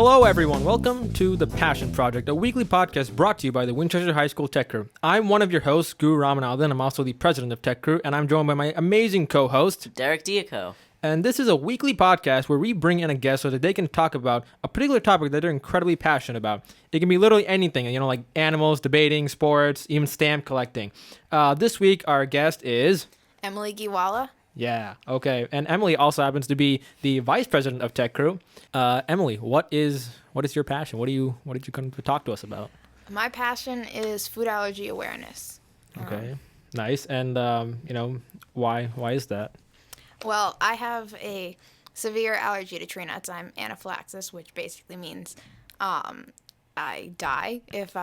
Hello, everyone. Welcome to The Passion Project, a weekly podcast brought to you by the Winchester High School Tech Crew. I'm one of your hosts, Guru Ramanathan. I'm also the president of Tech Crew, and I'm joined by my amazing co-host, Derek Diaco. And this is a weekly podcast where we bring in a guest so that they can talk about a particular topic that they're incredibly passionate about. It can be literally anything, like animals, debating, sports, even stamp collecting. This week, our guest is Emily Gheewalla. Yeah, okay. And Emily also happens to be the vice president of Tech Crew. Emily, what is your passion? What did you come to talk to us about? My passion is food allergy awareness. Okay, nice. And why is that? Well, I have a severe allergy to tree nuts. I'm anaphylaxis, which basically means I die if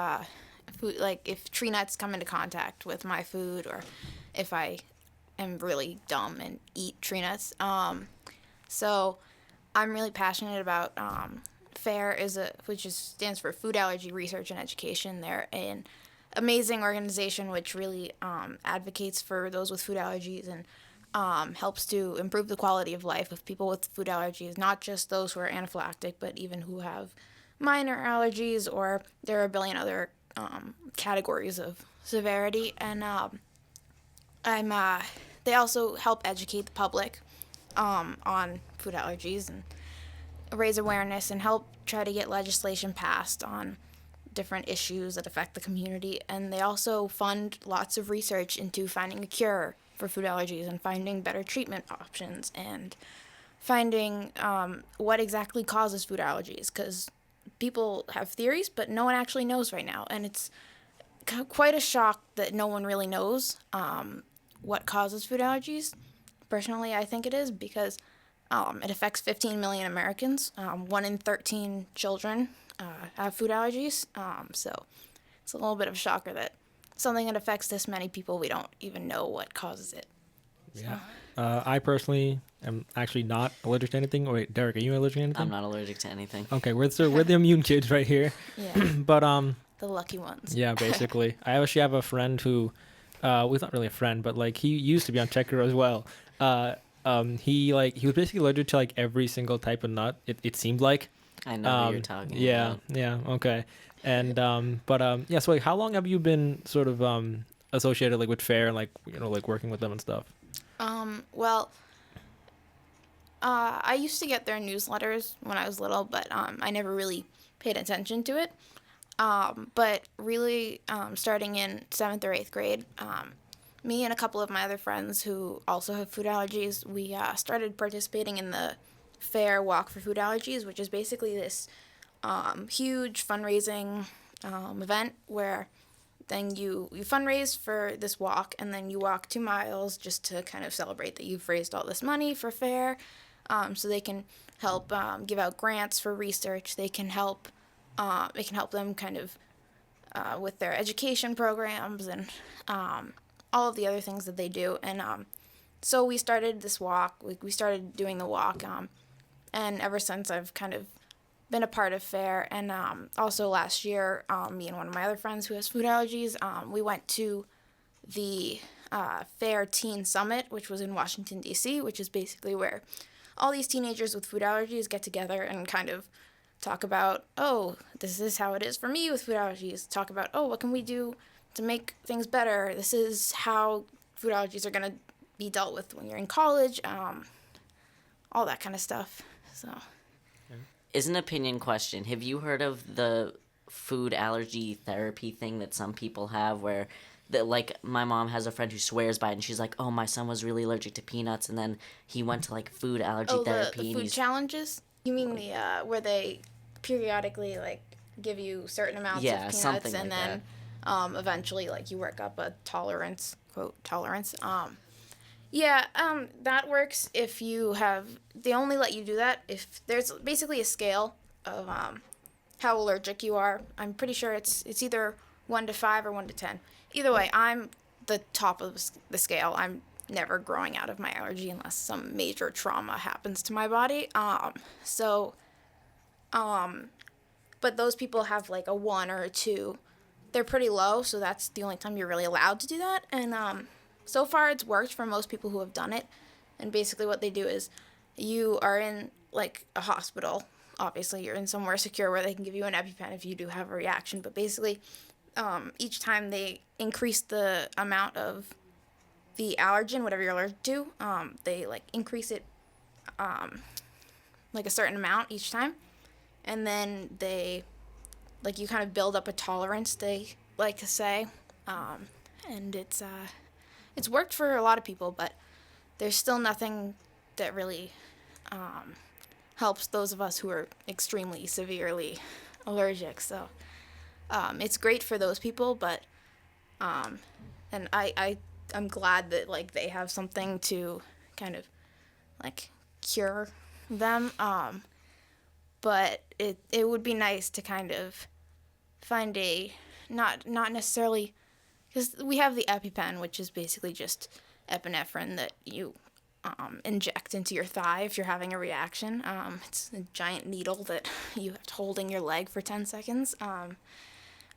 if tree nuts come into contact with my food, or if I am really dumb and eat tree nuts. So I'm really passionate about FAIR, which stands for Food Allergy Research and Education. They're an amazing organization which really advocates for those with food allergies and helps to improve the quality of life of people with food allergies, not just those who are anaphylactic, but even who have minor allergies, or there are a billion other categories of severity. And they also help educate the public on food allergies and raise awareness and help try to get legislation passed on different issues that affect the community. And they also fund lots of research into finding a cure for food allergies and finding better treatment options and finding what exactly causes food allergies, because people have theories, but no one actually knows right now. And it's quite a shock that no one really knows what causes food allergies. Personally, I think it is because it affects 15 million Americans. 1 in 13 children have food allergies. So it's a little bit of a shocker that something that affects this many people, we don't even know what causes it. Yeah. I personally am actually not allergic to anything. Oh, wait, Derek, are you allergic to anything? I'm not allergic to anything. Okay, we're the immune kids right here. Yeah. But the lucky ones. Yeah, basically. I actually have a friend who well, he's not really a friend, but he used to be on Tech Crew as well. He was basically allergic to every single type of nut. It seemed like. I know who you're talking about. Yeah, okay. And yeah. So how long have you been sort of associated with FAIR and working with them and stuff? Well, I used to get their newsletters when I was little, but I never really paid attention to it. But really, starting in 7th or 8th grade, me and a couple of my other friends who also have food allergies, we started participating in the FAIR Walk for Food Allergies, which is basically this huge fundraising event where then you fundraise for this walk, and then you walk 2 miles just to kind of celebrate that you've raised all this money for FAIR, so they can help give out grants for research. They can help them kind of with their education programs and all of the other things that they do. And so we started this walk. We started doing the walk, and ever since I've kind of been a part of FAIR. And also last year, me and one of my other friends who has food allergies, we went to the FAIR Teen Summit, which was in Washington, D.C., which is basically where all these teenagers with food allergies get together and kind of talk about, this is how it is for me with food allergies. Talk about, what can we do to make things better? This is how food allergies are going to be dealt with when you're in college, all that kind of stuff. So, Is an opinion question. Have you heard of the food allergy therapy thing that some people have where my mom has a friend who swears by it, and she's like, my son was really allergic to peanuts, and then he went to food allergy therapy. The food challenges? You mean the where they periodically give you certain amounts of peanuts, something and like then eventually you work up a tolerance, quote tolerance. That works if you have. They only let you do that if there's basically a scale of how allergic you are. I'm pretty sure it's either 1 to 5 or 1 to 10. Either way, I'm the top of the scale. I'm never growing out of my allergy unless some major trauma happens to my body. But those people have a 1 or a 2. They're pretty low, so that's the only time you're really allowed to do that. And so far it's worked for most people who have done it. And basically what they do is you are in a hospital obviously you're in somewhere secure where they can give you an EpiPen if you do have a reaction. But basically, each time they increase the amount of the allergen, whatever you're allergic to, they like increase it like a certain amount each time, and then they like you kind of build up a tolerance. They like to say, and it's worked for a lot of people, but there's still nothing that really helps those of us who are extremely severely allergic. So it's great for those people, but and I'm glad that like they have something to kind of like cure them. But it would be nice to kind of find a not necessarily, because we have the EpiPen, which is basically just epinephrine that you inject into your thigh if you're having a reaction. It's a giant needle that you have to hold in your leg for 10 seconds.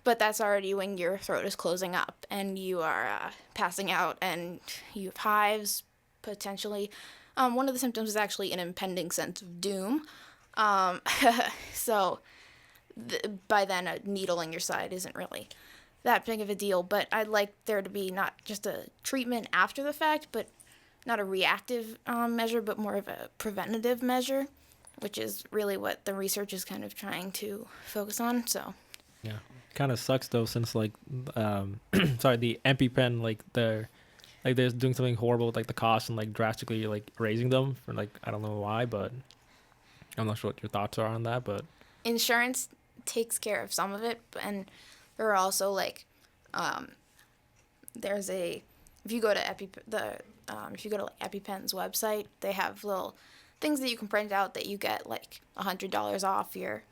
But that's already when your throat is closing up and you are passing out and you have hives, potentially. One of the symptoms is actually an impending sense of doom. So by then, a needle in your side isn't really that big of a deal. But I'd like there to be not just a treatment after the fact, but not a reactive measure, but more of a preventative measure, which is really what the research is kind of trying to focus on. So Yeah, kind of sucks though, since like sorry, the EpiPen, like they're doing something horrible with like the cost and like drastically like raising them for like I don't know why, but I'm not sure what your thoughts are on that. But insurance takes care of some of it, and there are also like there's a if you go to like EpiPen's website, they have little things that you can print out that you get like $100 off your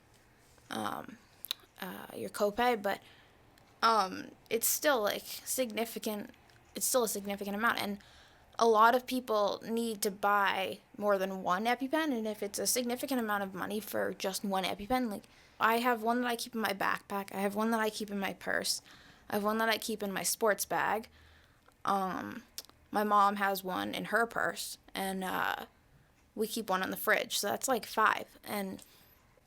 copay, but it's still like significant. It's still a significant amount, and a lot of people need to buy more than one EpiPen, and if it's a significant amount of money for just one EpiPen, like I have one that I keep in my backpack, I have one that I keep in my purse, I have one that I keep in my sports bag. My mom has one in her purse, and we keep one in the fridge, so that's like 5. And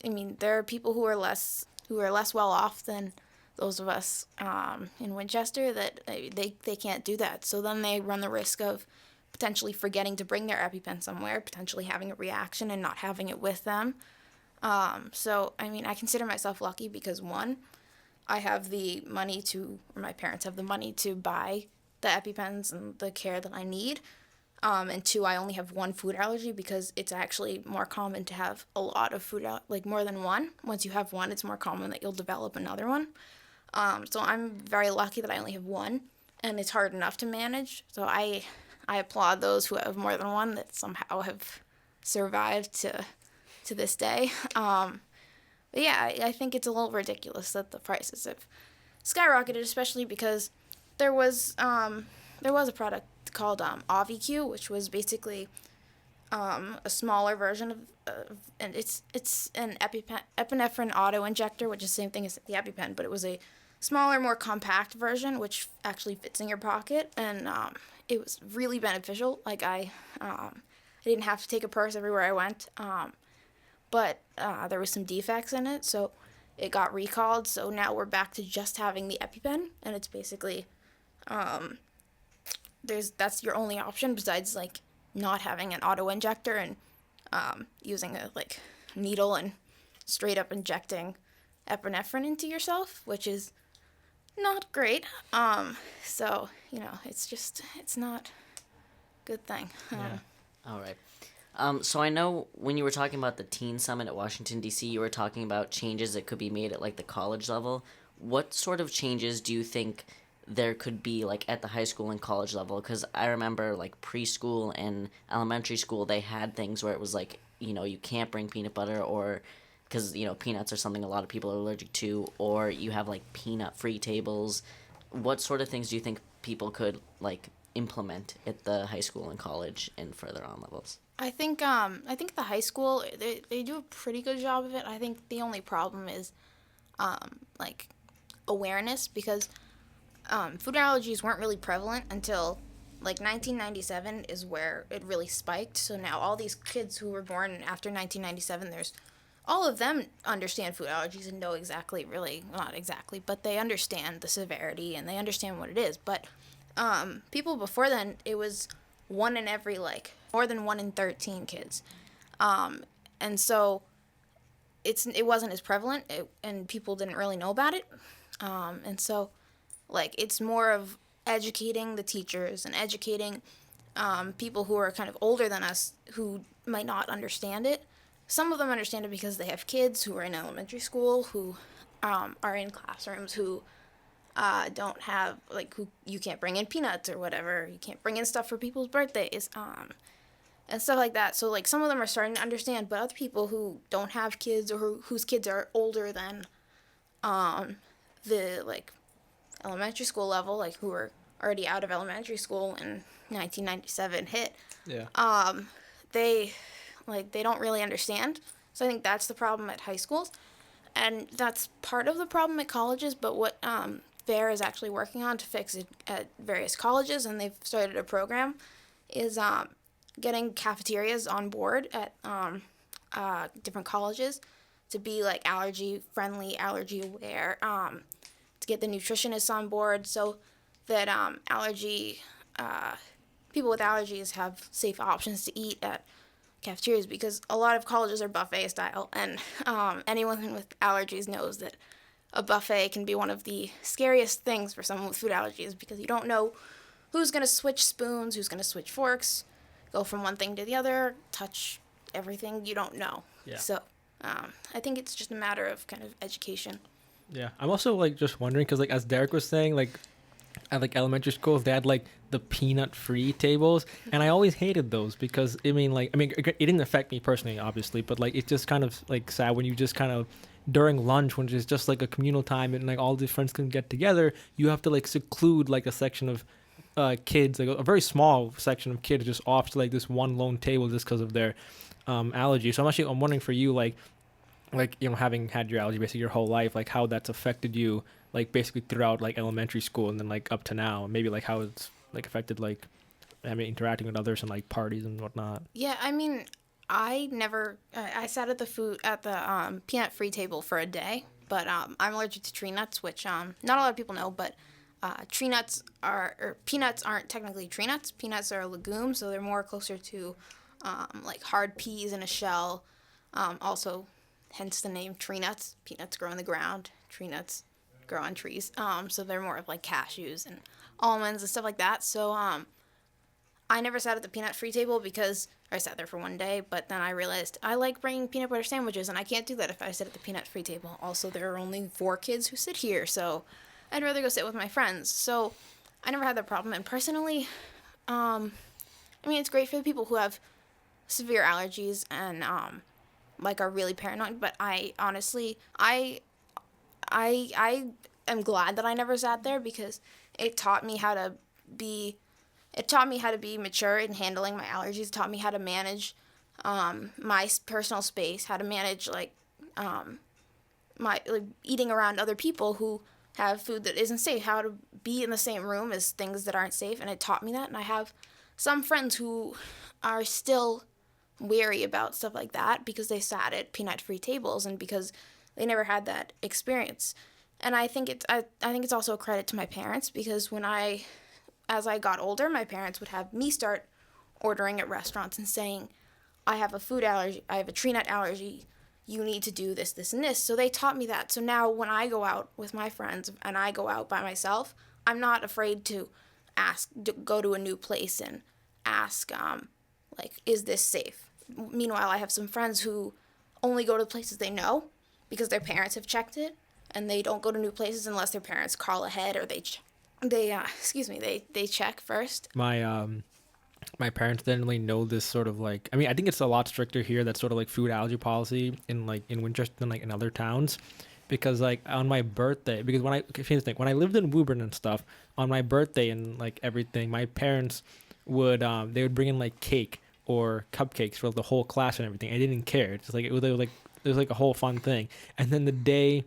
I mean, there are people who are less well off than those of us in Winchester that they can't do that. So then they run the risk of potentially forgetting to bring their EpiPen somewhere, potentially having a reaction and not having it with them. So, I mean, I consider myself lucky because, one, I have the money or my parents have the money to buy the EpiPens and the care that I need. And 2, I only have one food allergy because it's actually more common to have a lot of food, like more than one. Once you have one, it's more common that you'll develop another one. So I'm very lucky that I only have one, and it's hard enough to manage. So I applaud those who have more than one that somehow have survived to this day. But yeah, I think it's a little ridiculous that the prices have skyrocketed, especially because there was a product called AviQ, which was basically a smaller version of and it's an epinephrine auto injector, which is the same thing as the EpiPen, but it was a smaller, more compact version, which actually fits in your pocket, and it was really beneficial. Like I didn't have to take a purse everywhere I went, but there was some defects in it, so it got recalled. So now we're back to just having the EpiPen, and it's basically that's your only option besides like not having an auto injector and using a like needle and straight up injecting epinephrine into yourself, which is not great. So it's not a good thing. Yeah. All right. So I know when you were talking about the Teen Summit at Washington, D.C., you were talking about changes that could be made at like the college level. What sort of changes do you think there could be like at the high school and college level? Because I remember like preschool and elementary school, they had things where it was like, you can't bring peanut butter, or because peanuts are something a lot of people are allergic to, or you have like peanut free tables. What sort of things do you think people could like implement at the high school and college and further on levels? I think the high school they do a pretty good job of it. I think the only problem is like awareness, because food allergies weren't really prevalent until like 1997 is where it really spiked. So now all these kids who were born after 1997, there's all of them understand food allergies and know exactly, really, not exactly, but they understand the severity and they understand what it is. But people before then, it was one in every, like, more than 1 in 13 kids. And so it wasn't as prevalent, and people didn't really know about it. And so, like, it's more of educating the teachers and educating people who are kind of older than us who might not understand it. Some of them understand it because they have kids who are in elementary school, who are in classrooms, who don't have, like, who you can't bring in peanuts or whatever. You can't bring in stuff for people's birthdays and stuff like that. So, like, some of them are starting to understand, but other people who don't have kids or whose kids are older than the, like, elementary school level, like, who are already out of elementary school in 1997 hit, they don't really understand. So I think that's the problem at high schools, and that's part of the problem at colleges. But what FAIR is actually working on to fix it at various colleges, and they've started a program, is getting cafeterias on board at different colleges to be, like, allergy friendly, allergy aware, to get the nutritionists on board so that people with allergies have safe options to eat at cafeterias, because a lot of colleges are buffet style, and anyone with allergies knows that a buffet can be one of the scariest things for someone with food allergies, because you don't know who's going to switch spoons, who's going to switch forks, go from one thing to the other, touch everything. You don't know. Yeah. So I think it's just a matter of kind of education. Yeah, I'm also, like, just wondering because, like, as Derek was saying, like, at, like, elementary schools they had, like, the peanut free tables, and I always hated those because it didn't affect me personally, obviously, but, like, it's just kind of, like, sad when you just kind of during lunch, when it's just like a communal time and, like, all the friends can get together, you have to, like, seclude, like, a section of kids, like a very small section of kids, just off to, like, this one lone table just because of their allergy. So I'm wondering for you, like, having had your allergy basically your whole life, like, how that's affected you, like, basically throughout, like, elementary school and then, like, up to now, maybe, like, how it's, like, affected, like, interacting with others and, like, parties and whatnot. Yeah, I mean, I sat at the peanut free table for a day, but I'm allergic to tree nuts, which not a lot of people know, but peanuts aren't technically tree nuts. Peanuts are a legume, so they're more closer to like hard peas in a shell. Also, hence the name tree nuts. Peanuts grow in the ground. Tree nuts grow on trees. So they're more of like cashews and almonds and stuff like that. So I never sat at the peanut free table because I sat there for one day, but then I realized I like bringing peanut butter sandwiches, and I can't do that if I sit at the peanut free table. Also, there are only 4 kids who sit here, so I'd rather go sit with my friends. So I never had that problem. And personally, I mean, it's great for the people who have severe allergies and like are really paranoid. But I honestly, I am glad that I never sat there, because it taught me how to be. It taught me how to be mature in handling my allergies. It taught me how to manage my personal space, how to manage my eating around other people who have food that isn't safe, how to be in the same room as things that aren't safe, and it taught me that. And I have some friends who are still wary about stuff like that because they sat at peanut-free tables and because they never had that experience. And I think it's also a credit to my parents, because as I got older, my parents would have me start ordering at restaurants and saying, I have a food allergy, I have a tree nut allergy, you need to do this, this, and this. So they taught me that. So now when I go out with my friends and I go out by myself, I'm not afraid to go to a new place and ask, is this safe? Meanwhile, I have some friends who only go to places they know because their parents have checked it, and they don't go to new places unless their parents call ahead or they check first. My parents didn't really know this sort of I think it's a lot stricter here. That's sort of like food allergy policy in Winchester than in other towns, because on my birthday, because when I lived in Woburn and stuff, on my birthday and everything, my parents would they would bring in cake or cupcakes for the whole class and everything. I didn't care. It's it was a whole fun thing. And then the day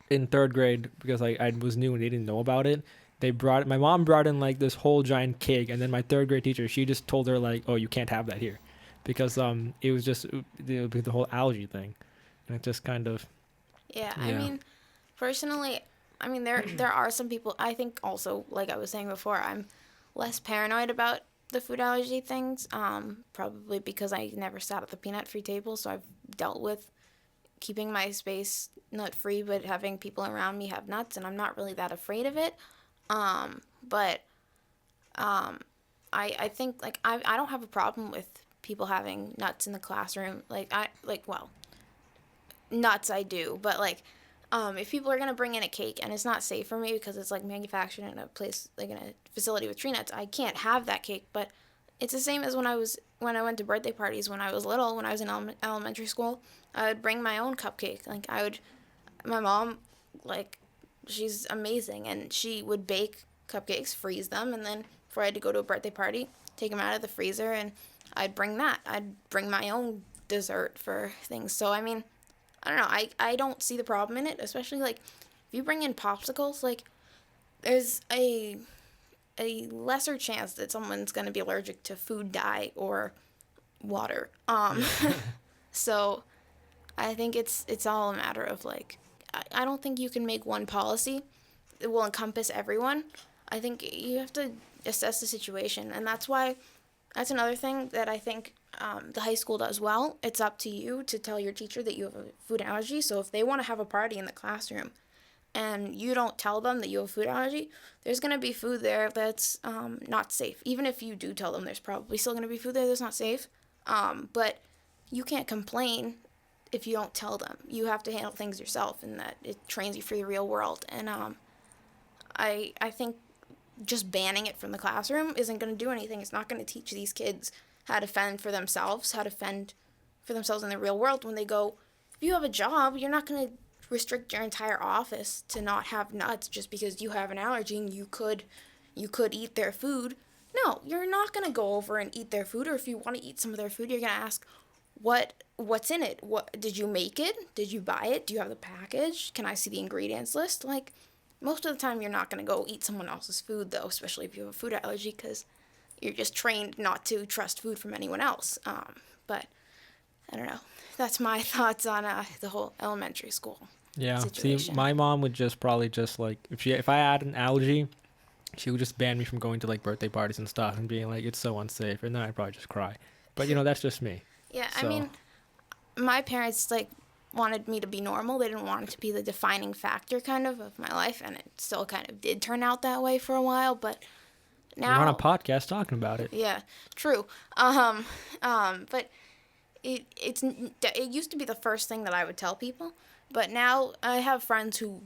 in 3rd grade, because I was new and they didn't know about it, my mom brought in this whole giant cake, and then my 3rd grade teacher, she just told her oh, you can't have that here. because it was just the whole allergy thing, and it just kind of Yeah, Yeah. I mean, personally, I mean there are some people. I think also, like I was saying before, I'm less paranoid about the food allergy things. Probably because I never sat at the peanut-free table, so I've dealt with keeping my space nut-free, but having people around me have nuts, and I'm not really that afraid of it. But I think like I don't have a problem with people having nuts in the classroom. Well, nuts I do, but like if people are gonna bring in a cake and it's not safe for me because it's like manufactured in a place like in a facility with tree nuts, I can't have that cake. But it's the same as when I went to birthday parties when I was little, when I was in elementary school. I would bring my own cupcake. My mom, like, she's amazing, and she would bake cupcakes, freeze them, and then before I had to go to a birthday party, take them out of the freezer, and I'd bring that. I'd bring my own dessert for things. So I mean, I don't know. I don't see the problem in it, especially like if you bring in popsicles, like there's a lesser chance that someone's going to be allergic to food dye or water. So I think it's all a matter of like I don't think you can make one policy that will encompass everyone. I think you have to assess the situation, and that's another thing that I think the high school does well. It's up to you to tell your teacher that you have a food allergy. So if they want to have a party in the classroom and you don't tell them that you have a food allergy, there's going to be food there that's not safe. Even if you do tell them, there's probably still going to be food there that's not safe. But you can't complain if you don't tell them. You have to handle things yourself, and that it trains you for the real world. And I think just banning it from the classroom isn't going to do anything. It's not going to teach these kids how to fend for themselves, in the real world when they go. If you have a job, you're not going to restrict your entire office to not have nuts just because you have an allergy and you could eat their food. No, you're not going to go over and eat their food, or if you want to eat some of their food, you're going to ask what's in it? What did you make it? Did you buy it? Do you have the package? Can I see the ingredients list? Like, most of the time you're not going to go eat someone else's food, though, especially if you have a food allergy, because you're just trained not to trust food from anyone else. But I don't know. That's my thoughts on the whole elementary school situation. See, my mom would just probably just like if I had an allergy, she would just ban me from going to like birthday parties and stuff and being like, it's so unsafe, and then I'd probably just cry. But that's just me. Yeah, So- I mean, my parents like wanted me to be normal. They didn't want it to be the defining factor kind of my life, and it still kind of did turn out that way for a while. But now We're on a podcast talking about it. Yeah, true. But it used to be the first thing that I would tell people, but now I have friends who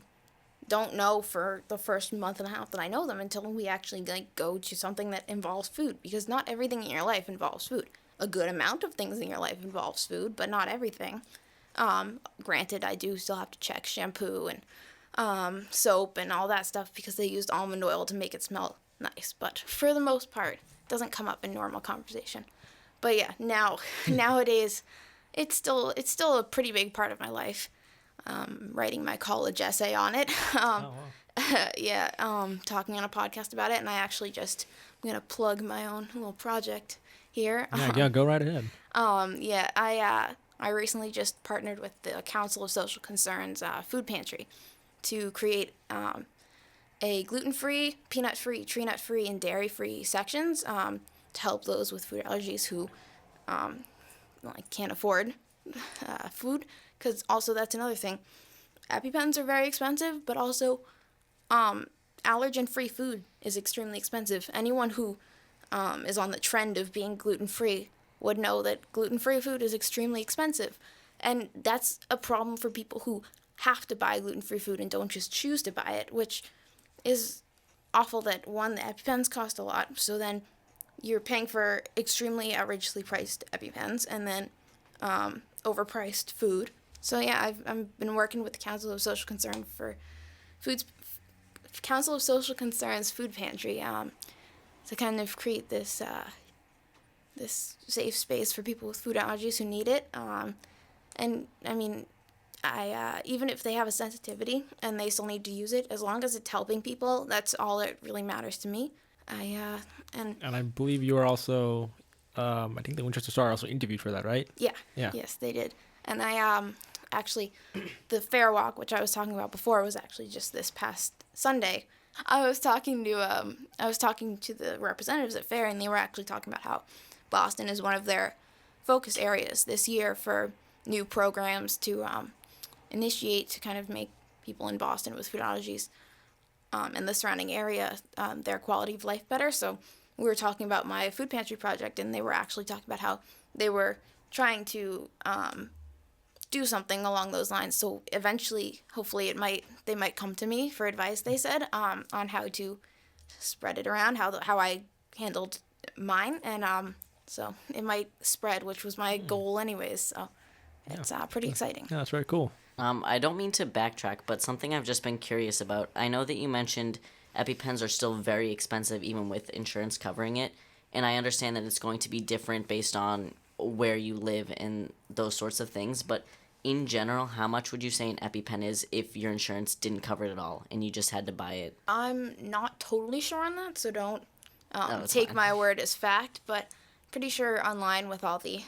don't know for the first month and a half that I know them until we actually like go to something that involves food, because not everything in your life involves food. A good amount of things in your life involves food, but not everything. Granted, I do still have to check shampoo and soap and all that stuff because they used almond oil to make it smell nice, but for the most part, it doesn't come up in normal conversation. But yeah, nowadays, it's still a pretty big part of my life. Writing my college essay on it. Talking on a podcast about it, and I'm gonna plug my own little project here. Yeah, go right ahead. I recently just partnered with the Council of Social Concerns food pantry to create a gluten-free, peanut-free, tree-nut-free, and dairy-free sections to help those with food allergies who can't afford food. Because also that's another thing. EpiPens are very expensive, but also allergen-free food is extremely expensive. Anyone who is on the trend of being gluten-free would know that gluten-free food is extremely expensive. And that's a problem for people who have to buy gluten-free food and don't just choose to buy it, which is awful that, one, the EpiPens cost a lot, so then you're paying for extremely outrageously priced EpiPens and then overpriced food. So yeah, I've been working with the Council of Social Concern Council of Social Concerns food pantry to kind of create this this safe space for people with food allergies who need it. And I mean, I even if they have a sensitivity and they still need to use it, as long as it's helping people, that's all that really matters to me. And I believe you are also I think the Winchester Star also interviewed for that, right? Yeah. Yeah. Yes, they did. And I actually, the fair walk, which I was talking about before, was actually just this past Sunday. I was talking to the representatives at fair, and they were actually talking about how Boston is one of their focus areas this year for new programs to initiate to kind of make people in Boston with food allergies and the surrounding area their quality of life better. So we were talking about my food pantry project, and they were actually talking about how they were trying to do something along those lines. So eventually, hopefully, they might come to me for advice. They said on how to spread it around, how I handled mine, and so it might spread, which was my goal anyways. So it's pretty exciting. Yeah, that's very cool. I don't mean to backtrack, but something I've just been curious about. I know that you mentioned EpiPens are still very expensive, even with insurance covering it, and I understand that it's going to be different based on where you live and those sorts of things, but in general, how much would you say an EpiPen is if your insurance didn't cover it at all and you just had to buy it? I'm not totally sure on that, so don't that's take fine. my word as fact, but pretty sure online with all the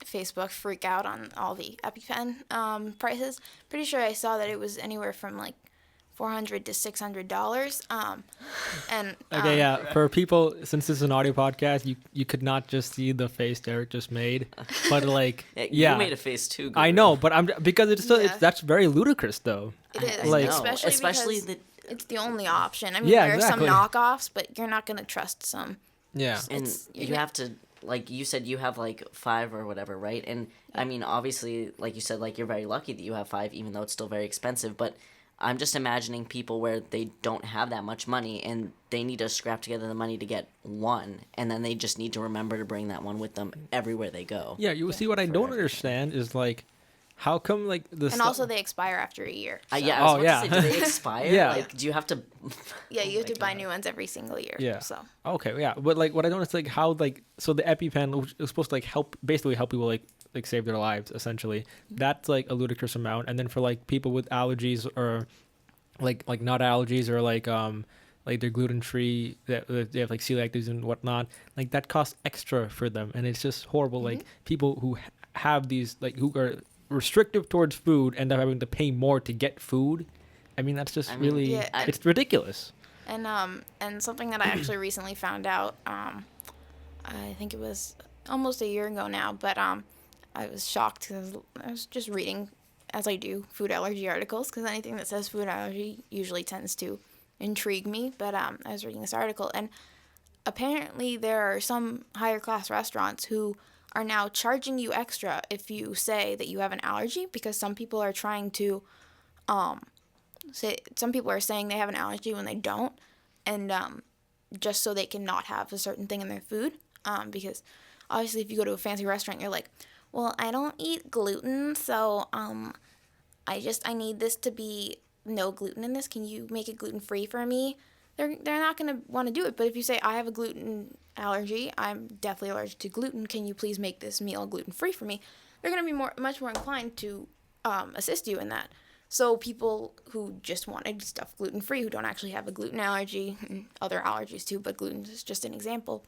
Facebook freak out on all the EpiPen prices. Pretty sure I saw that it was anywhere from like $400 to $600. And Okay, yeah. For people, since this is an audio podcast, you could not just see the face Derek just made, but like, You made a face too. I Gabriel. know, but because it's still Yeah. that's very ludicrous though. it is, like- especially because it's the only option. I mean, Yeah, there exactly. are some knockoffs, but you're not gonna trust some. Yeah. And You're you have to, like you said, you have like 5 or whatever, right? And I mean, obviously, like you said, like you're very lucky that you have 5, even though it's still very expensive. But I'm just imagining people where they don't have that much money and they need to scrap together the money to get one, and then they just need to remember to bring that one with them everywhere they go. Yeah, you see what I don't understand is like, how come like the And also, they expire after a year. So. Yeah, I was Oh, about yeah. to say, do they expire? Yeah. Like, do you have to? Yeah, you have my to buy God. new ones every single year. Yeah. So Okay, yeah, but like what I don't is like how like so the EpiPen which is supposed to like basically help people like save their lives essentially. That's like a ludicrous amount, and then for like people with allergies or like not allergies or like they're gluten free, that they have like celiac disease and whatnot, like that costs extra for them, and it's just horrible. Like people who have these like who are restrictive towards food end up having to pay more to get food. I mean that's just I mean, really Yeah. it's ridiculous. and something that I actually recently found out. I think it was almost a year ago now, but I was shocked because I was just reading, as I do, food allergy articles, because anything that says food allergy usually tends to intrigue me. But I was reading this article, and apparently there are some higher class restaurants who are now charging you extra if you say that you have an allergy, because some people are trying to some people are saying they have an allergy when they don't, and just so they can not have a certain thing in their food. Because obviously if you go to a fancy restaurant, you're like, well, I don't eat gluten, so I need this to be no gluten in this. Can you make it gluten free for me? They're not gonna want to do it. But if you say I have a gluten allergy, I'm deathly allergic to gluten. Can you please make this meal gluten free for me? They're gonna be much more inclined to assist you in that. So people who just wanted stuff gluten free, who don't actually have a gluten allergy, and other allergies too, but gluten is just an example,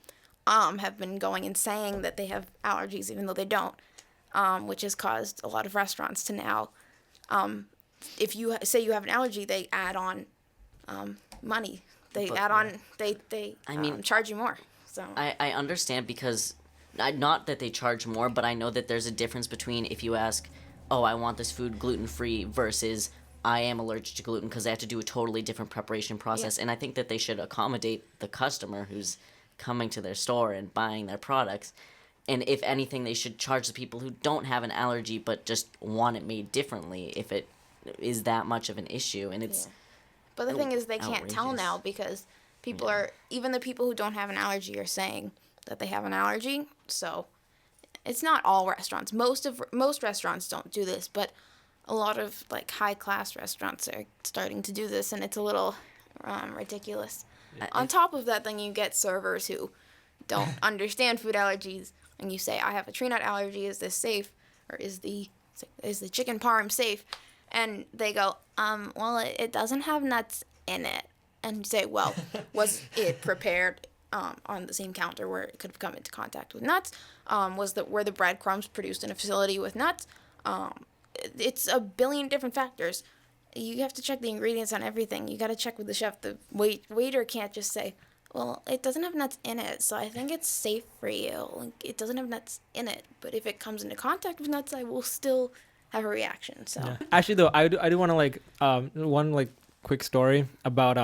have been going and saying that they have allergies even though they don't, which has caused a lot of restaurants to now, if you say you have an allergy, they add on money. They But- add on, they I mean- charge you more. So I understand because, not that they charge more, but I know that there's a difference between if you ask, oh, I want this food gluten-free versus I am allergic to gluten, because they have to do a totally different preparation process. And I think that they should accommodate the customer who's coming to their store and buying their products. And if anything, they should charge the people who don't have an allergy but just want it made differently if it is that much of an issue. And it's... But the thing is, they can't tell outrageous. now because people are, even the people who don't have an allergy are saying that they have an allergy. So it's not all restaurants. Most restaurants don't do this, but a lot of like high class restaurants are starting to do this, and it's a little ridiculous. On top of that, then you get servers who don't understand food allergies, and you say, I have a tree nut allergy. Is this safe? Or is the chicken parm safe? And they go, well, it doesn't have nuts in it. And you say, well, was it prepared on the same counter where it could have come into contact with nuts, was that where the breadcrumbs produced in a facility with nuts. It's a billion different factors. You have to check the ingredients on everything. You got to check with the chef. The waiter can't just say, well, it doesn't have nuts in it, so I think it's safe for you. Like, it doesn't have nuts in it, but if it comes into contact with nuts, I will still have a reaction. So Yeah. Actually, though, I do want to one quick story about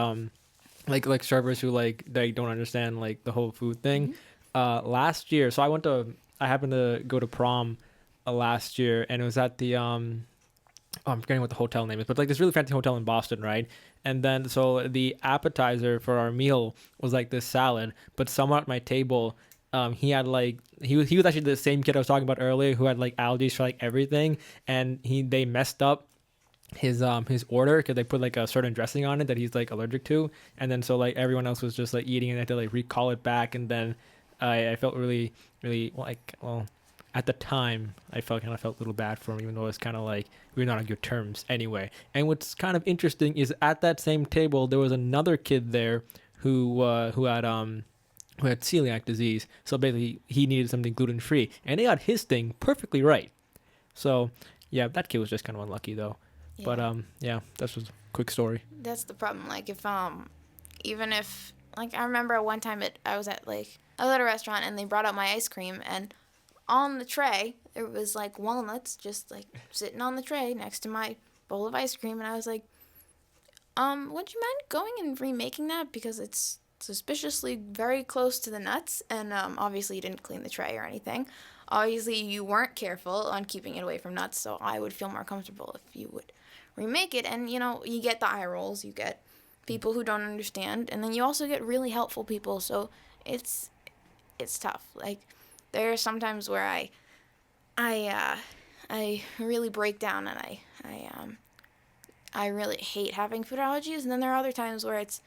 like servers who they don't understand the whole food thing. Last year, so I happened to go to prom last year, and it was at the I'm forgetting what the hotel name is, but this really fancy hotel in Boston, right? And then so the appetizer for our meal was this salad, but someone at my table, he had he was actually the same kid I was talking about earlier who had allergies for everything, and they messed up his order because they put a certain dressing on it that he's allergic to, and then so everyone else was just eating, and I had to recall it back, and then I felt really at the time, I felt a little bad for him, even though it's kind of we were not on good terms anyway. And what's kind of interesting is at that same table there was another kid there who had celiac disease. So basically, he needed something gluten free, and they got his thing perfectly right. So yeah, that kid was just kind of unlucky though. yeah. But yeah, that's just a quick story. That's the problem. If even if I remember one time I was at a restaurant and they brought out my ice cream, and on the tray there was walnuts just sitting on the tray next to my bowl of ice cream, and I was like, would you mind going and remaking that, because it's suspiciously very close to the nuts, and obviously you didn't clean the tray or anything. Obviously you weren't careful on keeping it away from nuts, so I would feel more comfortable if you would remake it. And you get the eye rolls, you get people who don't understand, and then you also get really helpful people, so it's tough. There are sometimes where I really break down, and I really hate having food allergies, and then there are other times where it's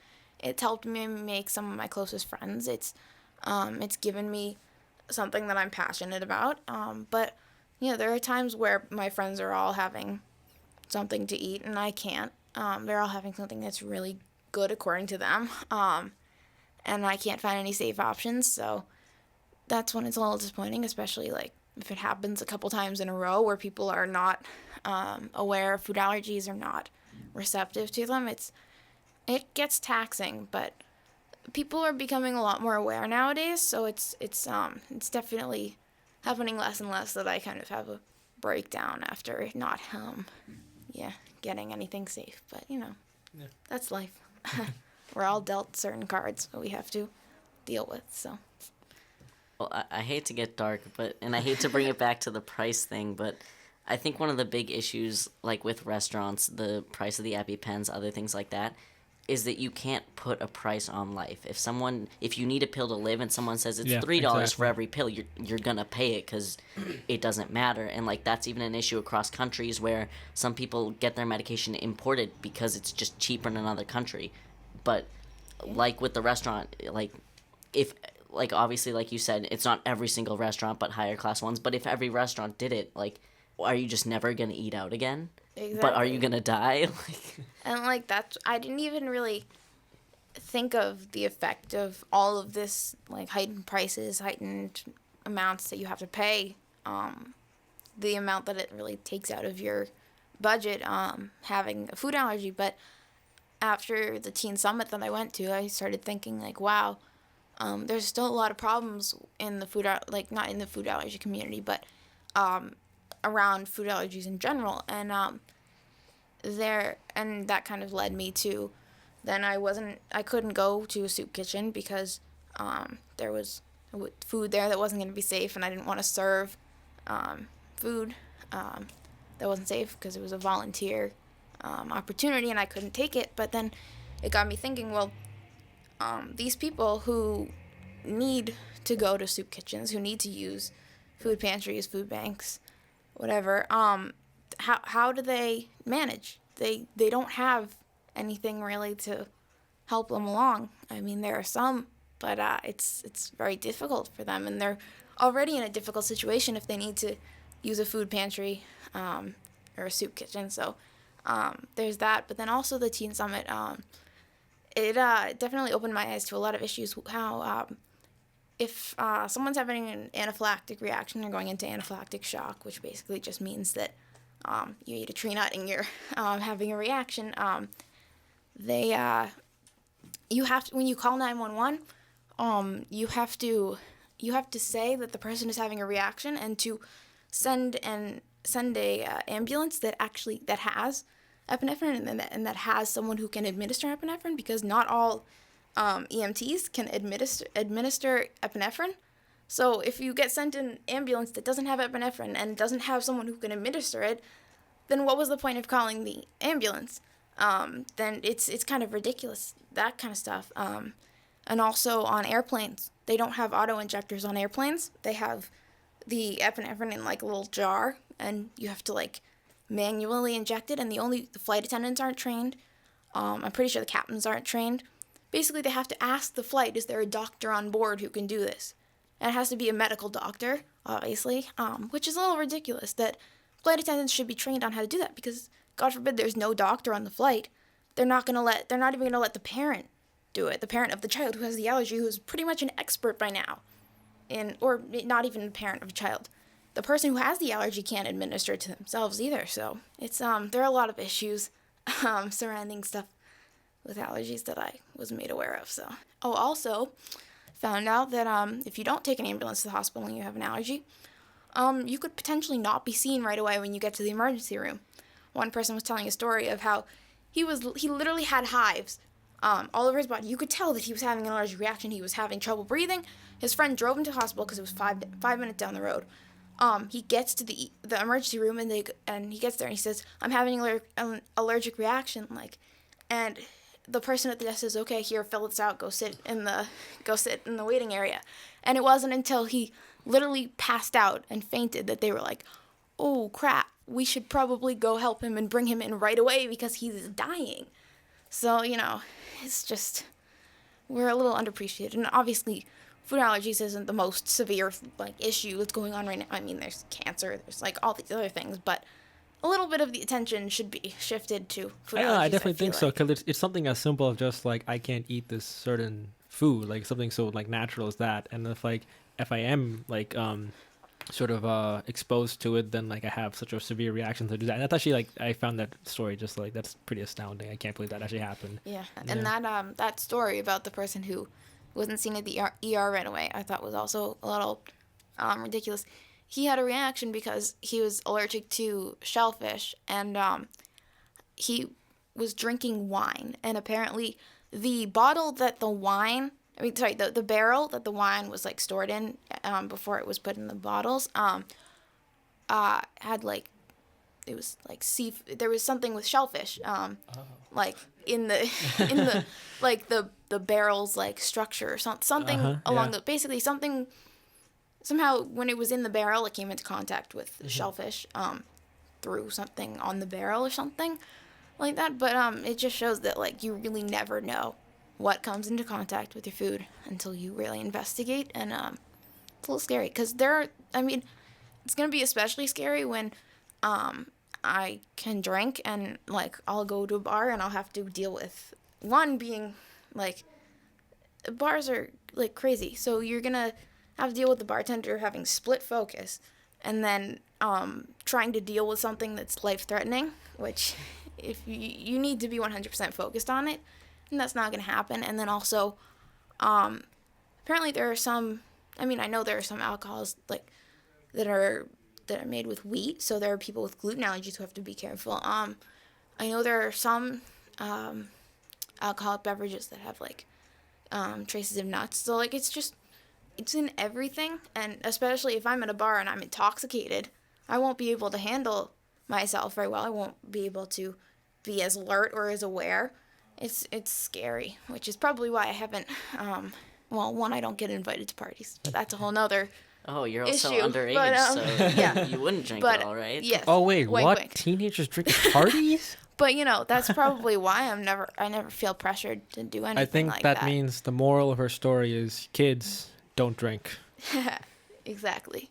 helped me make some of my closest friends. It's given me something that I'm passionate about. But there are times where my friends are all having something to eat and I can't. They're all having something that's really good according to them, and I can't find any safe options. So that's when it's a little disappointing, especially if it happens a couple times in a row where people are not aware of food allergies or not receptive to them. It gets taxing, but people are becoming a lot more aware nowadays, so it's definitely happening less and less that I kind of have a breakdown after not getting anything safe. But that's life. We're all dealt certain cards that we have to deal with. So. Well, I hate to get dark, and I hate to bring it back to the price thing, but I think one of the big issues, with restaurants, the price of the EpiPens, other things like that, is that you can't put a price on life. If you need a pill to live and someone says it's $3 exactly. for every pill, you're gonna pay it because it doesn't matter. And that's even an issue across countries where some people get their medication imported because it's just cheaper in another country. But with the restaurant, if obviously, like you said, it's not every single restaurant, but higher class ones. But if every restaurant did it, are you just never gonna eat out again? Exactly. But are you gonna die? And that's, I didn't even really think of the effect of all of this, heightened prices, heightened amounts that you have to pay, the amount that it really takes out of your budget, having a food allergy. But after the teen summit that I went to, I started thinking wow, there's still a lot of problems in the food, not in the food allergy community, but around food allergies in general, and that kind of led me to, then I couldn't go to a soup kitchen because there was food there that wasn't going to be safe, and I didn't want to serve food that wasn't safe because it was a volunteer opportunity and I couldn't take it. But then it got me thinking, well, these people who need to go to soup kitchens, who need to use food pantries, food banks, whatever, how do they manage? They don't have anything really to help them along. I mean, there are some, but it's very difficult for them, and they're already in a difficult situation if they need to use a food pantry or a soup kitchen. So there's that. But then also the Teen Summit, it definitely opened my eyes to a lot of issues. How if someone's having an anaphylactic reaction, they're going into anaphylactic shock, which basically just means that you eat a tree nut and you're having a reaction. They you have to, when you call 911, you have to say that the person is having a reaction and to send a ambulance that has epinephrine and that has someone who can administer epinephrine, because not all EMTs can administer epinephrine. So if you get sent an ambulance that doesn't have epinephrine and doesn't have someone who can administer it, then what was the point of calling the ambulance? Then it's kind of ridiculous, that kind of stuff. And also on airplanes, they don't have auto injectors on airplanes. They have the epinephrine in like a little jar, and you have to like manually inject it. And the flight attendants aren't trained. I'm pretty sure the captains aren't trained. Basically, they have to ask the flight, is there a doctor on board who can do this? And it has to be a medical doctor, obviously, which is a little ridiculous that flight attendants should be trained on how to do that, because God forbid there's no doctor on the flight. They're not even gonna let the parent do it, the parent of the child who has the allergy, who's pretty much an expert by now, or not even the parent of a child. The person who has the allergy can't administer it to themselves either. So it's there are a lot of issues surrounding stuff with allergies that I was made aware of. So also found out that if you don't take an ambulance to the hospital when you have an allergy, you could potentially not be seen right away when you get to the emergency room. One person was telling a story of how he literally had hives all over his body. You could tell that he was having an allergic reaction. He was having trouble breathing. His friend drove him to the hospital because it was 5 minutes down the road. He gets to the emergency room and he gets there and he says, "I'm having an allergic reaction," and the person at the desk says, "Okay, here, fill this out. Go sit in the waiting area." And it wasn't until he literally passed out and fainted that they were like, "Oh crap, we should probably go help him and bring him in right away because he's dying." So, it's just, we're a little underappreciated. And obviously, food allergies isn't the most severe issue that's going on right now. I mean, there's cancer, there's all these other things, but a little bit of the attention should be shifted to food allergies. I definitely think so, because it's something as simple as just I can't eat this certain food, something so natural as that. And if I am sort of exposed to it, then I have such a severe reaction to that. And that's actually I found that story just that's pretty astounding. I can't believe that actually happened. Yeah, and that story about the person who wasn't seen at the ER right away, I thought was also a little ridiculous. He had a reaction because he was allergic to shellfish, and he was drinking wine, and apparently the barrel that the wine was stored in before it was put in the bottles had it was there was something with shellfish in the the barrel's structure or something along the basically something. Somehow, when it was in the barrel, it came into contact with the shellfish through something on the barrel or something like that. But it just shows that you really never know what comes into contact with your food until you really investigate, and it's a little scary because it's gonna be especially scary when I can drink and I'll go to a bar and I'll have to deal with one being bars are crazy, so you're gonna have to deal with the bartender having split focus, and then trying to deal with something that's life-threatening, which if you need to be 100% focused on it, and that's not going to happen. And then also, apparently there are some, I know there are some alcohols that are made with wheat, so there are people with gluten allergies who have to be careful. I know there are some alcoholic beverages that have traces of nuts, so it's in everything, and especially if I'm at a bar and I'm intoxicated, I won't be able to handle myself very well. I won't be able to be as alert or as aware. It's scary, which is probably why I haven't, I don't get invited to parties, but that's a whole nother Oh, you're also issue. underage, But, so yeah. you wouldn't drink But, at all, right? yes. Oh wait, Wink, what? wink. Teenagers drink at parties? But that's probably why I never feel pressured to do anything I think like that means the moral of her story is kids don't drink. Exactly.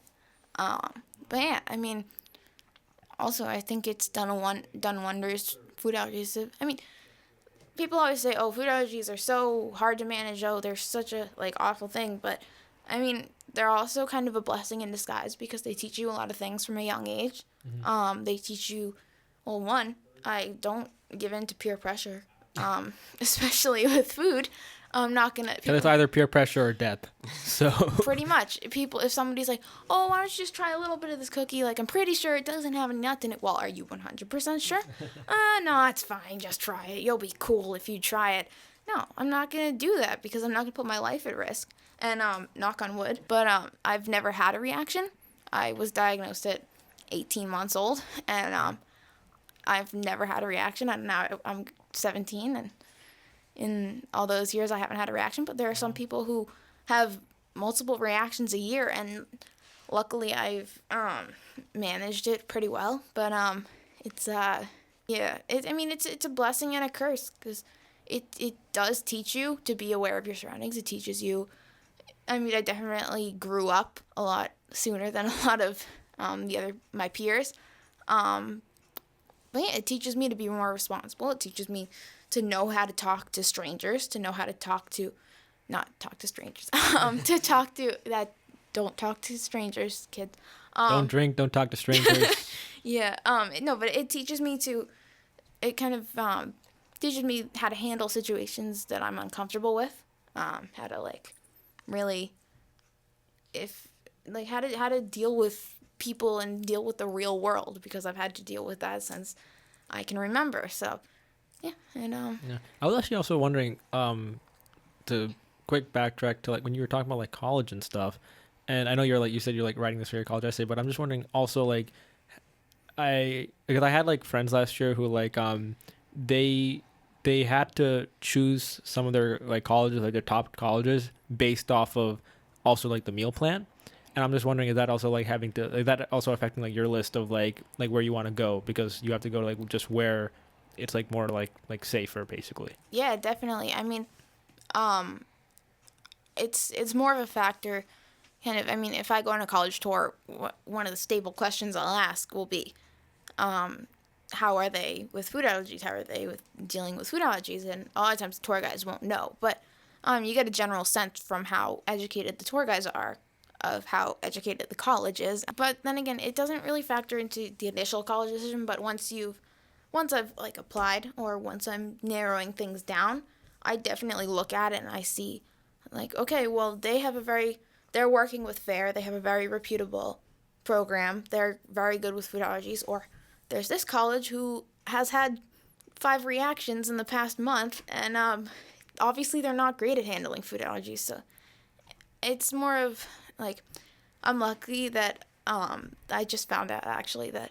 But yeah, also I think it's done wonders. Food allergies. people always say, oh, food allergies are so hard to manage. Oh, they're such a like awful thing. But I mean, they're also kind of a blessing in disguise because they teach you a lot of things from a young age. They teach you, well, one, I don't give in to peer pressure, especially with food. I'm not gonna. So it's either peer pressure or death. So Pretty much, people. If somebody's like, "Oh, why don't you just try a little bit of this cookie?" Like, I'm pretty sure it doesn't have any nuts in it. Well, are you 100% sure? No, it's fine. Just try it. You'll be cool if you try it. No, I'm not gonna do that because I'm not gonna put my life at risk. And knock on wood, but I've never had a reaction. I was diagnosed at 18 months old, and I've never had a reaction. And now I'm 17, and in all those years I haven't had a reaction, but there are some people who have multiple reactions a year, and luckily I've managed it pretty well. But it's it's a blessing and a curse because it does teach you to be aware of your surroundings. It teaches you. I mean, I definitely grew up a lot sooner than a lot of my peers. But yeah, it teaches me to be more responsible. It teaches me to know how to talk to strangers, to know how to not talk to strangers, to talk to that. Don't talk to strangers, kids. don't drink, don't talk to strangers. Yeah. No, but it teaches me it kind of teaches me how to handle situations that I'm uncomfortable with. How to really, how to deal with people and deal with the real world because I've had to deal with that since I can remember. So, yeah, and Yeah. I was actually also wondering, to quick backtrack to when you were talking about college and stuff, and I know you said you're writing this for your college essay, but I'm just wondering also because I had friends last year who they had to choose some of their colleges, their top colleges based off of also the meal plan. And I'm just wondering, is that also having to that also affecting your list of where you want to go, because you have to go to just where it's more safer basically. Yeah, definitely. I mean, it's more of a factor. Kind of. I mean, if I go on a college tour, one of the staple questions I'll ask will be, how are they with food allergies? How are they with dealing with food allergies? And a lot of times tour guides won't know, but you get a general sense from how educated the tour guides are of how educated the college is. But then again, it doesn't really factor into the initial college decision. But once I've applied, or once I'm narrowing things down, I definitely look at it and I see okay, well, they're working with FAIR. They have a very reputable program. They're very good with food allergies. Or there's this college who has had 5 reactions in the past month, and obviously they're not great at handling food allergies. So it's more of I'm lucky that I just found out actually that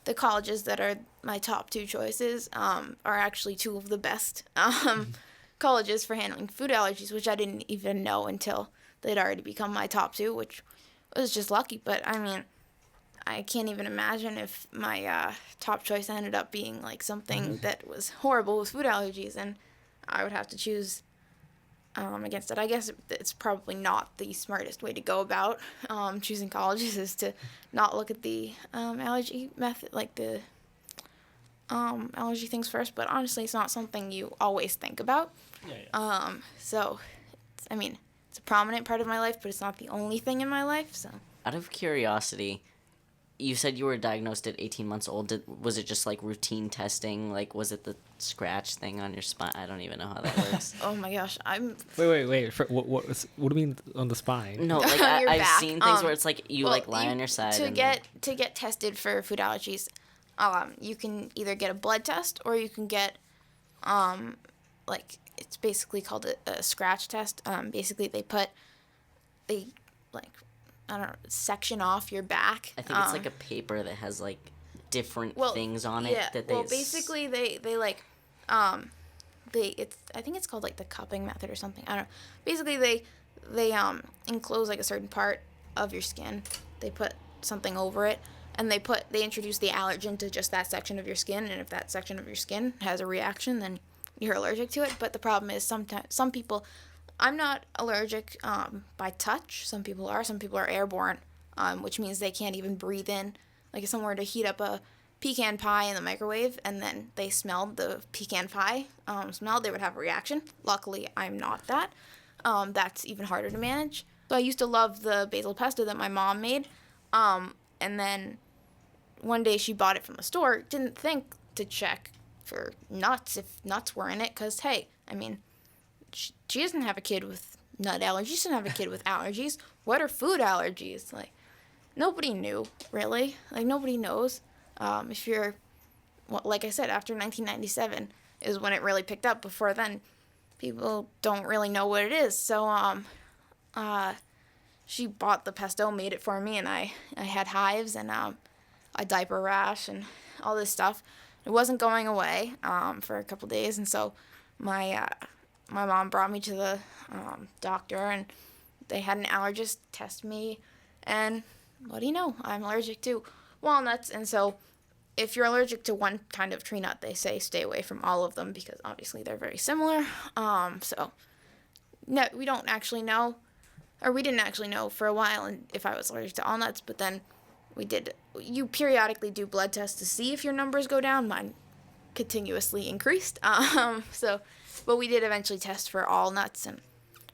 the colleges that are my top 2 choices are actually 2 of the best colleges for handling food allergies, which I didn't even know until they'd already become my top 2, which was just lucky. But I mean, I can't even imagine if my top choice ended up being something that was horrible with food allergies, and I would have to choose against it. I guess it's probably not the smartest way to go about choosing colleges, is to not look at the allergy method, the allergy things first. But honestly, it's not something you always think about. Yeah. So, it's a prominent part of my life, but it's not the only thing in my life. So, out of curiosity, you said you were diagnosed at 18 months old. Was it just routine testing? Was it the scratch thing on your spine? I don't even know how that works. Oh my gosh, I'm. Wait. What do you mean on the spine? No, On your I've back. seen things where it's you lie on your side. To get tested for food allergies, you can either get a blood test, or you can get it's basically called a scratch test. Basically they I don't know, section off your back. I think it's a paper that has different things on it. Yeah. That they Basically I think it's called the cupping method or something. I don't know. Basically they enclose a certain part of your skin. They put something over it, and they introduce the allergen to just that section of your skin, and if that section of your skin has a reaction, then you're allergic to it. But the problem is some people, I'm not allergic by touch. Some people are. Some people are airborne, which means they can't even breathe in. If someone were to heat up a pecan pie in the microwave and then they smelled the pecan pie smell, they would have a reaction. Luckily, I'm not that. That's even harder to manage. So I used to love the basil pesto that my mom made. And then one day she bought it from the store. Didn't think to check for nuts if nuts were in it because, hey, I mean, she doesn't have a kid with nut allergies. She doesn't have a kid with allergies. What are food allergies? Like, nobody knew, really. Like, nobody knows. If you're, well, like I said, after 1997 is when it really picked up. Before then, people don't really know what it is. So, she bought the pesto, made it for me, and I had hives and a diaper rash and all this stuff. It wasn't going away for a couple days, and so my mom brought me to the doctor, and they had an allergist test me, and what do you know? I'm allergic to walnuts, and so if you're allergic to one kind of tree nut, they say stay away from all of them because obviously they're very similar. So no, we don't actually know, or we didn't actually know for a while if I was allergic to all nuts, but then we did. You periodically do blood tests to see if your numbers go down. Mine continuously increased. But we did eventually test for all nuts and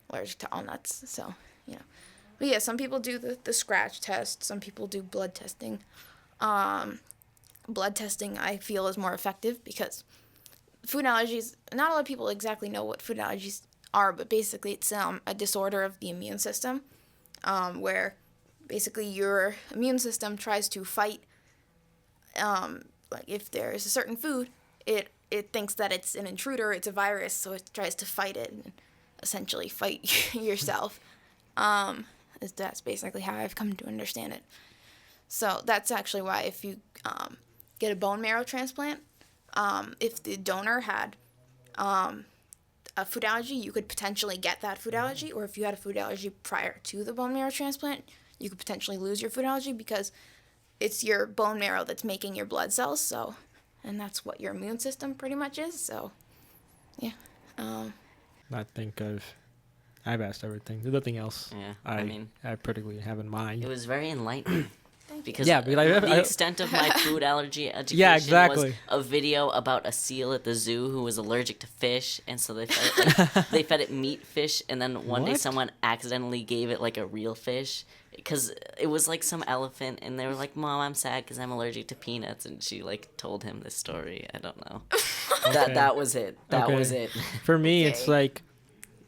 allergic to all nuts. So, But yeah, some people do the scratch test. Some people do blood testing. Blood testing, I feel, is more effective because food allergies, not a lot of people exactly know what food allergies are, but basically it's a disorder of the immune system where basically your immune system tries to fight, like if there is a certain food, it thinks that it's an intruder, it's a virus, so it tries to fight it and essentially fight yourself. That's basically how I've come to understand it. So that's actually why if you get a bone marrow transplant, if the donor had a food allergy, you could potentially get that food allergy, or if you had a food allergy prior to the bone marrow transplant, you could potentially lose your food allergy because it's your bone marrow that's making your blood cells, so, and that's what your immune system pretty much is, so, yeah. I think I've asked everything. There's nothing else I particularly have in mind. It was very enlightening. Because the extent of my food allergy education exactly. was a video about a seal at the zoo who was allergic to fish, and so they fed it meat fish, and then one day someone accidentally gave it like a real fish because it was like some elephant, and they were like, "Mom, I'm sad because I'm allergic to peanuts," and she like told him this story. I don't know. Okay. That was it. That was it. For me, it's like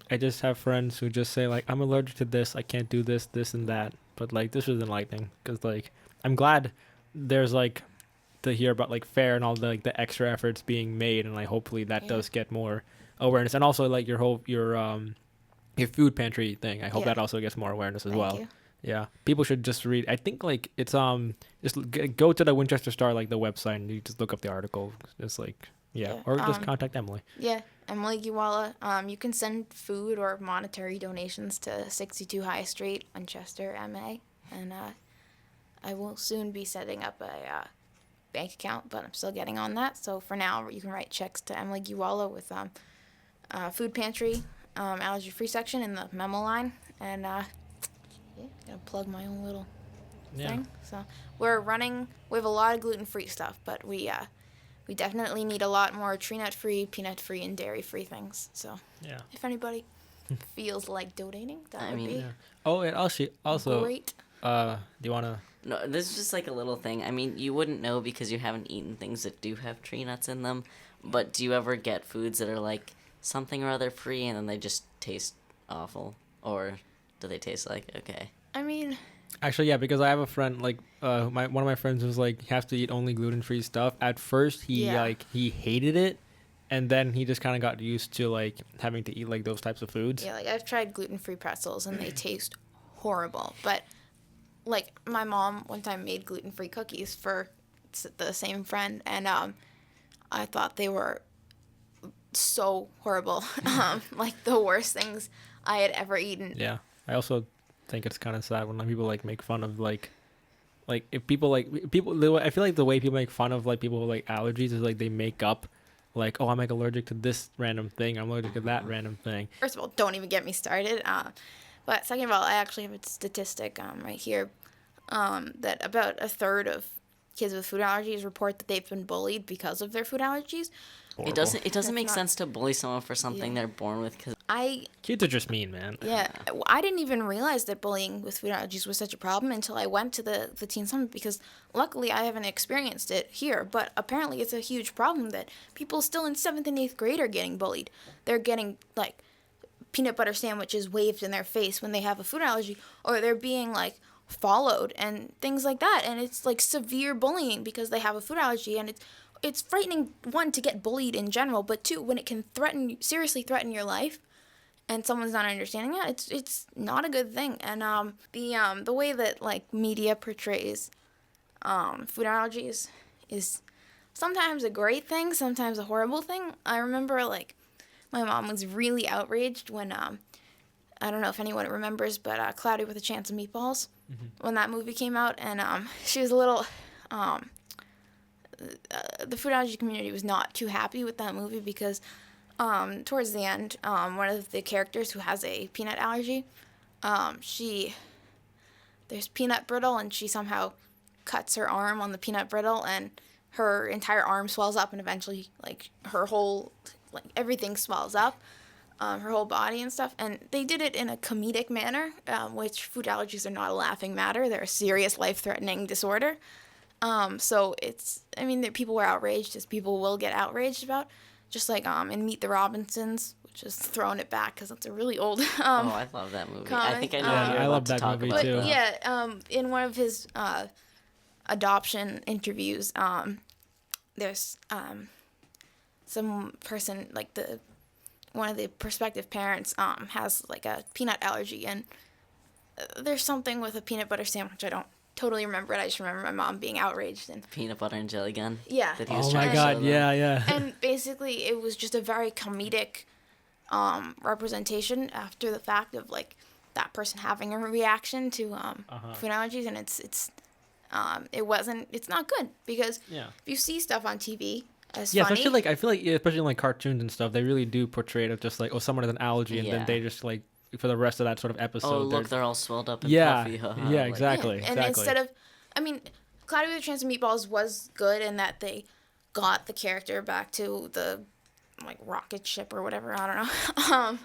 I just have friends who just say like, I'm allergic to this, I can't do this, this and that. But like this was enlightening because like I'm glad there's like to hear about like FAIR and all the like the extra efforts being made, and like hopefully that does get more awareness, and also like your food pantry thing. I hope that also gets more awareness as well. Yeah, people should just read. I think like it's just go to the Winchester Star like the website and you just look up the article. It's like or just contact Emily. Yeah, Emily Gheewalla. You can send food or monetary donations to 62 High Street, Winchester, MA, and I will soon be setting up a bank account, but I'm still getting on that. So for now, you can write checks to Emily Gheewalla with food pantry, allergy-free section in the memo line, and gonna plug my own little thing. So we have a lot of gluten-free stuff, but we definitely need a lot more tree nut-free, peanut-free, and dairy-free things. So if anybody feels like donating, that would be. Yeah. Oh, and also great. Do you wanna? No, this is just like a little thing. I mean, you wouldn't know because you haven't eaten things that do have tree nuts in them. But do you ever get foods that are like something or other free and then they just taste awful, or do they taste like okay? I mean, actually, yeah, because I have a friend like one of my friends was like, you have to eat only gluten-free stuff. At first, he hated it, and then he just kind of got used to like having to eat like those types of foods. Yeah, like I've tried gluten-free pretzels and they taste horrible. But like my mom one time made gluten-free cookies for the same friend, and I thought they were so horrible, like the worst things I had ever eaten. Yeah, I also think it's kind of sad when people like make fun of like if people I feel like the way people make fun of like people with like allergies is like they make up like, oh, I'm like allergic to this random thing, I'm allergic to that random thing. First of all, don't even get me started. But second of all, I actually have a statistic right here that about a third of kids with food allergies report that they've been bullied because of their food allergies. It doesn't That's make not- sense to bully someone for something Yeah. they're born with, because Kids are just mean, man. Yeah, I didn't even realize that bullying with food allergies was such a problem until I went to the Teen Summit, because luckily I haven't experienced it here, but apparently it's a huge problem that people still in 7th and 8th grade are getting bullied. They're getting, like, peanut butter sandwiches waved in their face when they have a food allergy, or they're being, like, followed and things like that, and it's, like, severe bullying because they have a food allergy, and it's frightening, one, to get bullied in general, but two, when it can seriously threaten your life, and someone's not understanding that, it's not a good thing. And the way that, like, media portrays food allergies is sometimes a great thing, sometimes a horrible thing. I remember, like, my mom was really outraged when I don't know if anyone remembers, but Cloudy with a Chance of Meatballs, when that movie came out, and she was a little the food allergy community was not too happy with that movie because towards the end, one of the characters who has a peanut allergy, there's peanut brittle, and she somehow cuts her arm on the peanut brittle, and her entire arm swells up, and eventually, like, her whole, like, everything swells up, her whole body and stuff. And they did it in a comedic manner, which food allergies are not a laughing matter. They're a serious, life-threatening disorder. So people were outraged, as people will get outraged about. Just like in Meet the Robinsons, which is throwing it back because it's a really old I love that movie. I think I know what you're I about love to that talk movie about. too. But yeah, in one of his adoption interviews, there's some person, like, one of the prospective parents has, like, a peanut allergy, and there's something with a peanut butter sandwich. I don't totally remember it. I just remember my mom being outraged. And Peanut butter and jelly gun. Yeah. That he was Oh trying my to show god, them. yeah. and basically it was just a very comedic representation after the fact of, like, that person having a reaction to food allergies, and it's not good, because Yeah. if you see stuff on TV as Yeah, funny, especially, like, I feel like, especially in, like, cartoons and stuff, they really do portray it of just like, oh, someone has an allergy, and then Yeah. they just, like, for the rest of that sort of episode. Oh, look, they're all swelled up and yeah, puffy. yeah, Like, exactly, and exactly. instead of, Cloudy with a Chance of Meatballs was good in that they got the character back to the, like, rocket ship or whatever, I don't know,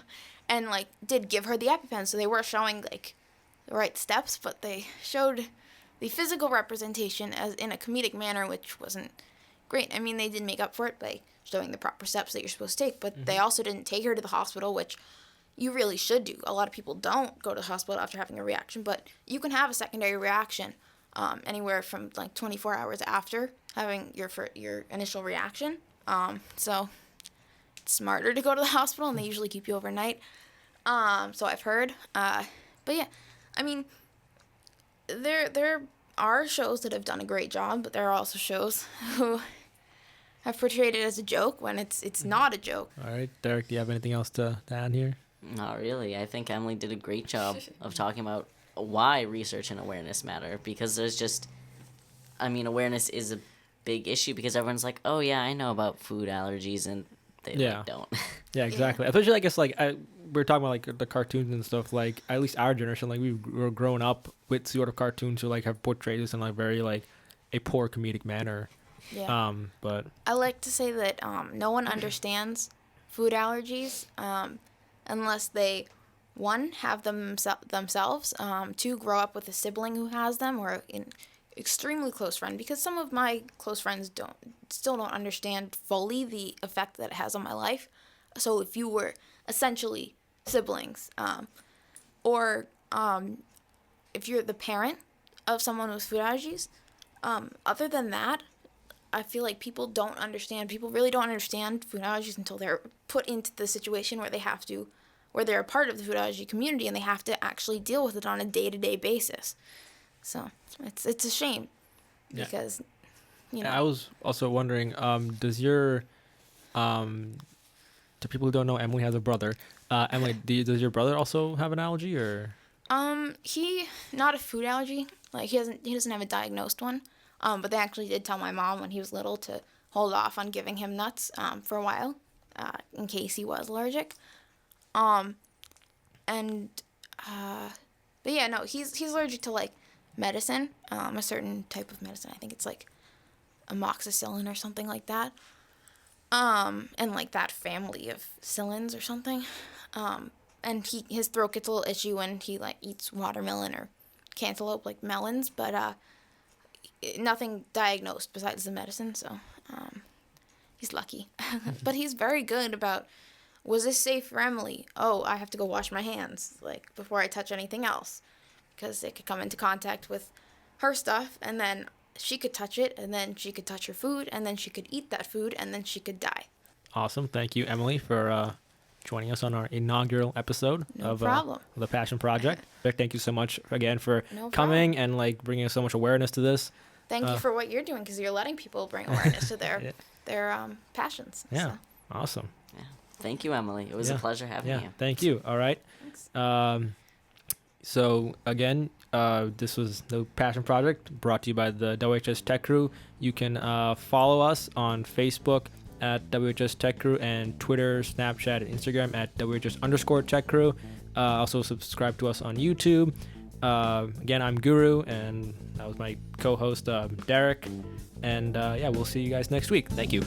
and, like, did give her the EpiPen, so they were showing, like, the right steps, but they showed the physical representation as in a comedic manner, which wasn't great. I mean, they did make up for it by showing the proper steps that you're supposed to take, but they also didn't take her to the hospital, which you really should do. A lot of people don't go to the hospital after having a reaction, but you can have a secondary reaction anywhere from, like, 24 hours after having your initial reaction. So it's smarter to go to the hospital, and they usually keep you overnight. So I've heard. But yeah, I mean, there are shows that have done a great job, but there are also shows who have portrayed it as a joke when it's not a joke. All right, Derek, do you have anything else to add here? Not really. I think Emily did a great job of talking about why research and awareness matter, because there's just, awareness is a big issue, because everyone's like, oh yeah, I know about food allergies, and they Yeah. like, don't. Yeah, exactly. Especially, I guess, like, we're talking about, like, the cartoons and stuff. Like, at least our generation, like, we were growing up with sort of cartoons who, like, have portrayed this in, like, very, like, a poor comedic manner. Yeah. But I like to say that no one understands food allergies unless they, one, have them themselves, two, grow up with a sibling who has them, or an extremely close friend, because some of my close friends still don't understand fully the effect that it has on my life. So if you were essentially siblings, or if you're the parent of someone with food allergies, other than that, I feel like people really don't understand food allergies until they're put into the situation where they're a part of the food allergy community, and they have to actually deal with it on a day-to-day basis. So it's a shame, because, I was also wondering, does your to people who don't know, Emily has a brother. Emily, does your brother also have an allergy, or? He, not a food allergy. Like, he doesn't have a diagnosed one. But they actually did tell my mom when he was little to hold off on giving him nuts for a while, in case he was allergic. But yeah, no, he's allergic to, like, medicine, a certain type of medicine. I think it's, like, amoxicillin or something like that. And like that family of psyllins or something. And his throat gets a little itchy when he like eats watermelon or cantaloupe, like melons, but nothing diagnosed besides the medicine, so he's lucky. But he's very good about, was this safe for Emily? Oh, I have to go wash my hands, like, before I touch anything else, because it could come into contact with her stuff, and then she could touch it, and then she could touch her food, and then she could eat that food, and then she could die. Awesome. Thank you, Emily, for joining us on our inaugural episode of the Passion Project. Vic, thank you so much again for coming and like bringing so much awareness to this. Thank you for what you're doing, because you're letting people bring awareness to their passions. Yeah. So. Awesome. Yeah. Thank you, Emily. It was a pleasure having you. Thank you. All right. Thanks. So again, this was the Passion Project brought to you by the WHS Tech Crew. You can follow us on Facebook at WHS Tech Crew and Twitter, Snapchat, and Instagram at WHS_Tech Crew. Also subscribe to us on YouTube. Again, I'm Guru, and that was my co-host Derek. And we'll see you guys next week. Thank you.